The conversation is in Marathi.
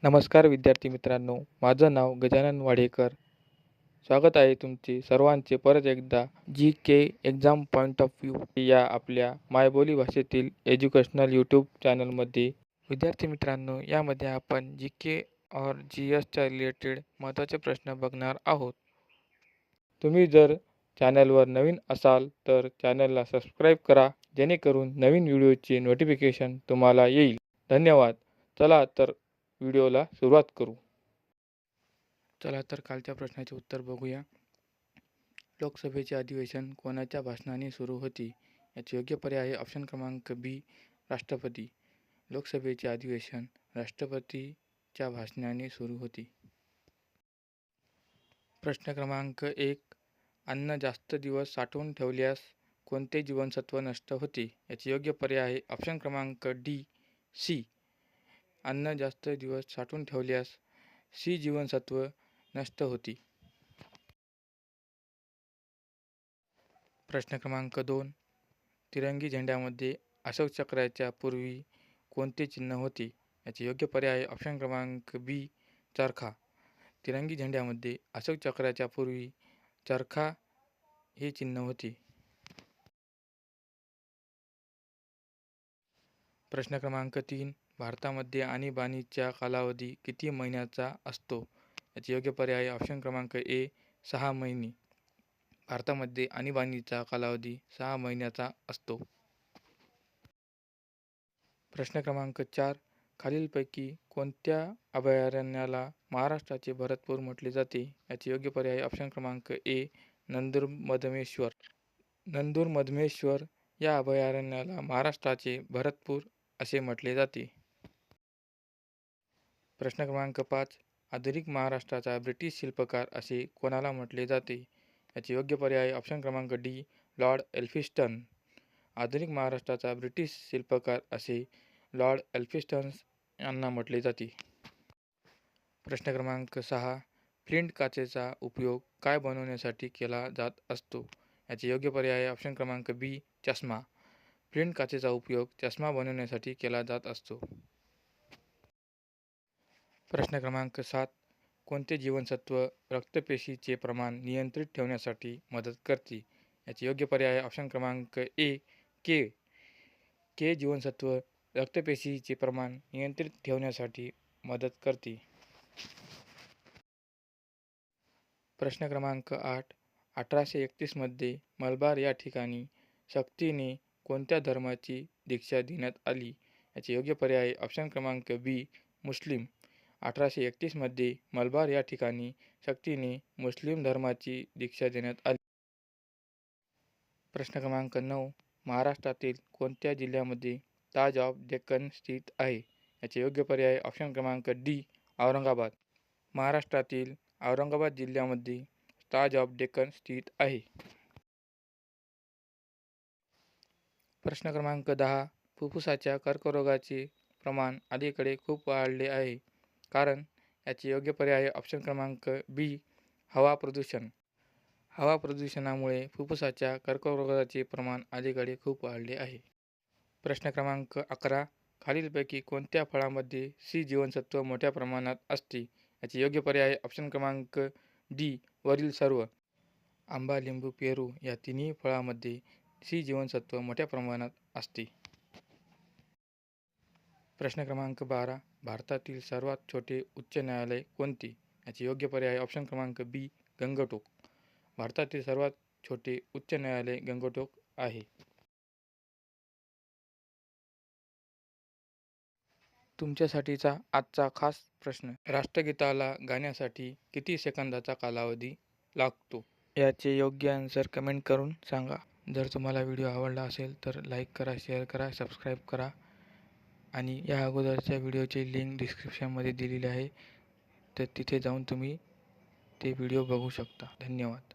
नमस्कार विद्यार्थी मित्रांनो, माझं नाव गजानन वाडेकर. स्वागत आहे तुमचे सर्वांचे परत एकदा जी के एक्झाम पॉईंट ऑफ व्ह्यू या आपल्या मायबोली भाषेतील एज्युकेशनल यूट्यूब चॅनलमध्ये. विद्यार्थी मित्रांनो, यामध्ये आपण जी के और जी एसच्या रिलेटेड महत्त्वाचे प्रश्न बघणार आहोत. तुम्ही जर चॅनलवर नवीन असाल तर चॅनलला सबस्क्राईब करा, जेणेकरून नवीन व्हिडिओचे नोटिफिकेशन तुम्हाला येईल. धन्यवाद. चला तर व्हिडिओला सुरुवात करू. चला तर कालच्या प्रश्नाचे उत्तर बघूया. लोकसभेचे अधिवेशन कोणाच्या भाषणाने सुरू होते? याचे योग्य पर्याय आहे ऑप्शन क्रमांक बी, राष्ट्रपती. लोकसभेचे अधिवेशन राष्ट्रपतीच्या भाषणाने सुरू होते. प्रश्न क्रमांक 1. अन्न जास्त दिवस साठवून ठेवल्यास कोणते जीवनसत्व नष्ट होते? याचे योग्य पर्याय आहे ऑप्शन क्रमांक डी, सी. अन्न जास्त दिवस साठवून ठेवल्यास सी जीवनसत्व नष्ट होते. प्रश्न क्रमांक 2. तिरंगी झेंड्यामध्ये अशोक चक्राच्या पूर्वी कोणते चिन्ह होते? याचे योग्य पर्याय आहे ऑप्शन क्रमांक बी, चरखा. तिरंगी झेंड्यामध्ये अशोक चक्राच्या पूर्वी चरखा हे चिन्ह होते. प्रश्न क्रमांक 3. भारतामध्ये आणीबाणीचा कालावधी किती महिन्याचा असतो? याचे योग्य पर्याय आहे ऑप्शन क्रमांक ए, 6 महिने. भारतामध्ये आणीबाणीचा कालावधी 6 महिन्याचा असतो. प्रश्न क्रमांक 4. खालीलपैकी कोणत्या अभयारण्याला महाराष्ट्राचे भरतपूर म्हटले जाते? याचे योग्य पर्याय ऑप्शन क्रमांक ए, नंदुरमधमेश्वर. नंदुरमधमेश्वर या अभयारण्याला महाराष्ट्राचे भरतपूर असे म्हटले जाते. प्रश्न क्रमांक 5. आधुनिक महाराष्ट्राचा ब्रिटिश शिल्पकार असे कोणाला म्हटले जाते? याचे योग्य पर्याय ऑप्शन क्रमांक डी, लॉर्ड एल्फिन्स्टन. आधुनिक महाराष्ट्राचा ब्रिटिश शिल्पकार असे लॉर्ड एल्फिन्स्टन यांना म्हटले जाते. प्रश्न क्रमांक 6. फ्लिंट काचेचा उपयोग काय बनवण्यासाठी केला जात असतो? याचे योग्य पर्याय ऑप्शन क्रमांक बी, चष्मा. फ्लिंट काचेचा उपयोग चष्मा बनवण्यासाठी केला जात असतो. प्रश्न क्रमांक 7. कोणते जीवनसत्व रक्तपेशीचे प्रमाण नियंत्रित ठेवण्यासाठी मदत करते? याचे योग्य पर्याय ऑप्शन क्रमांक ए, के. के जीवनसत्व रक्तपेशीचे प्रमाण नियंत्रित ठेवण्यासाठी मदत करते. प्रश्न क्रमांक 8. 1831 मध्ये मलबार या ठिकाणी सक्तीने कोणत्या धर्माची दीक्षा देण्यात आली? याचे योग्य पर्याय ऑप्शन क्रमांक बी, मुस्लिम. 1831 मध्ये मलबार या ठिकाणी सक्तीने मुस्लिम धर्माची दीक्षा देण्यात आली. प्रश्न क्रमांक 9. महाराष्ट्रातील कोणत्या जिल्ह्यामध्ये ताज ऑफ डेक्कन स्थित आहे? याचे योग्य पर्याय ऑप्शन क्रमांक डी, औरंगाबाद. महाराष्ट्रातील औरंगाबाद जिल्ह्यामध्ये ताज ऑफ डेक्कन स्थित आहे. प्रश्न क्रमांक 10. फुफ्फुसाच्या कर्करोगाचे प्रमाण अलीकडे खूप वाढले आहे. कारण? याचे योग्य पर्याय ऑप्शन क्रमांक बी, हवा प्रदूषण. हवा प्रदूषणामुळे फुफ्फुसाच्या कर्करोगाचे प्रमाण अलीकडे खूप वाढले आहे. प्रश्न क्रमांक 11. खालीलपैकी कोणत्या फळामध्ये सी जीवनसत्व मोठ्या प्रमाणात असते? याचे योग्य पर्याय ऑप्शन क्रमांक डी, वरील सर्व. आंबा, लिंबू, पेरू या तिन्ही फळांमध्ये सी जीवनसत्व मोठ्या प्रमाणात असते. प्रश्न क्रमांक 12. भारतातील सर्वात छोटे उच्च न्यायालय कोणते? याचे योग्य पर्याय ऑप्शन क्रमांक बी, गंगटोक. भारतातील सर्वात छोटे उच्च न्यायालय गंगटोक आहे. तुमच्यासाठीचा आजचा खास प्रश्न. राष्ट्रगीताला गाण्यासाठी किती सेकंदाचा कालावधी लागतो? याचे योग्य आन्सर कमेंट करून सांगा. जर तुम्हाला व्हिडिओ आवडला असेल तर लाईक करा, शेअर करा, सबस्क्राईब करा आणि या अगोदरच्या व्हिडिओची लिंक डिस्क्रिप्शनमध्ये दिलेली आहे, तर तिथे जाऊन तुम्ही ते व्हिडिओ बघू शकता. धन्यवाद.